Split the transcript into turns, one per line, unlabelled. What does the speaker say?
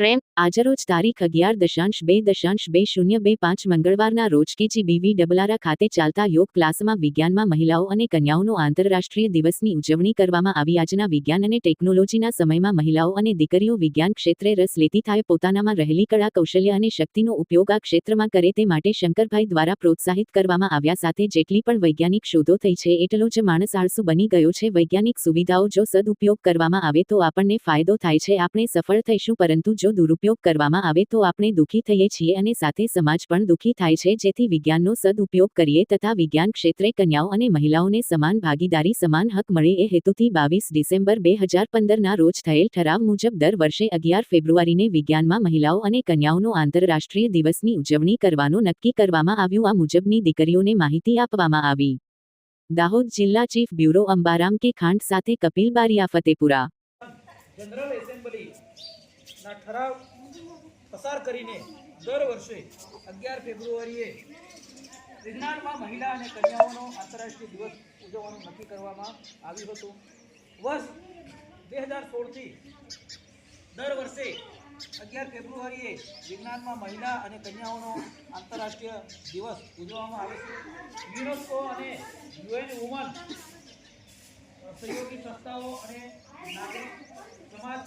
પ્રેમ આજરોજ તારીખ 11.2.2025 મંગળવારના રોજ KGBV ડબલારા ખાતે ચાલતા યોગ ક્લાસમાં વિજ્ઞાનમાં મહિલાઓ અને કન્યાઓનો આંતરરાષ્ટ્રીય દિવસની ઉજવણી કરવામાં આવી। આજના વિજ્ઞાન અને ટેકનોલોજીના સમયમાં મહિલાઓ અને દીકરીઓ વિજ્ઞાન ક્ષેત્રે રસ લેતી થાય, પોતાનામાં રહેલી કળા કૌશલ્ય અને શક્તિનો ઉપયોગ આ ક્ષેત્રમાં કરે તે માટે શંકરભાઈ દ્વારા પ્રોત્સાહિત કરવામાં આવ્યા। સાથે જેટલી પણ વૈજ્ઞાનિક શોધો થઈ છે એટલો જ માણસ આળસુ બની ગયો છે। વૈજ્ઞાનિક સુવિધાઓ જો સદુપયોગ કરવામાં આવે તો આપણને ફાયદો થાય છે, આપણે સફળ થઈશું, પરંતુ જો દુરુપયોગ કરવામાં આવે તો આપણે દુઃખી થઈએ છીએ અને સાથે સમાજ પણ દુઃખી થાય છે। જેથી વિજ્ઞાનનો સદુપયોગ કરીએ તથા વિજ્ઞાન ક્ષેત્રે કન્યાઓ અને મહિલાઓને સમાન ભાગીદારી, સમાન હક મળે એ હેતુથી 22 ડિસેમ્બર 2015ના રોજ થયેલ ઠરાવ મુજબ દર વર્ષે 11 ફેબ્રુઆરીને વિજ્ઞાનમાં મહિલાઓ અને કન્યાઓનો આંતરરાષ્ટ્રીય દિવસની ઉજવણી કરવાનું નક્કી કરવામાં આવ્યું। આ મુજબની દીકરીઓને માહિતી આપવામાં આવી। દાહોદ જિલ્લા ચીફ બ્યુરો અંબારામ કે ખાંડ સાથે કપિલ બારિયા, ફતેપુરા।
જનરલ એસેમ્બલી ના ઠરાવ પસાર કરીને દર વર્ષે 11 ફેબ્રુઆરીએ વિજ્ઞાનમાં મહિલા અને કન્યાઓનો આંતરરાષ્ટ્રીય દિવસ ઉજવવાનું નક્કી કરવામાં આવ્યું હતું। વર્ષ 2016થી દર વર્ષે 11 ફેબ્રુઆરીએ વિજ્ઞાનમાં મહિલા અને કન્યાઓનો આંતરરાષ્ટ્રીય દિવસ ઉજવવામાં આવે છે। યુનેસ્કો અને UN વુમન સહયોગી સંસ્થાઓ અને નાગરિક સમાજ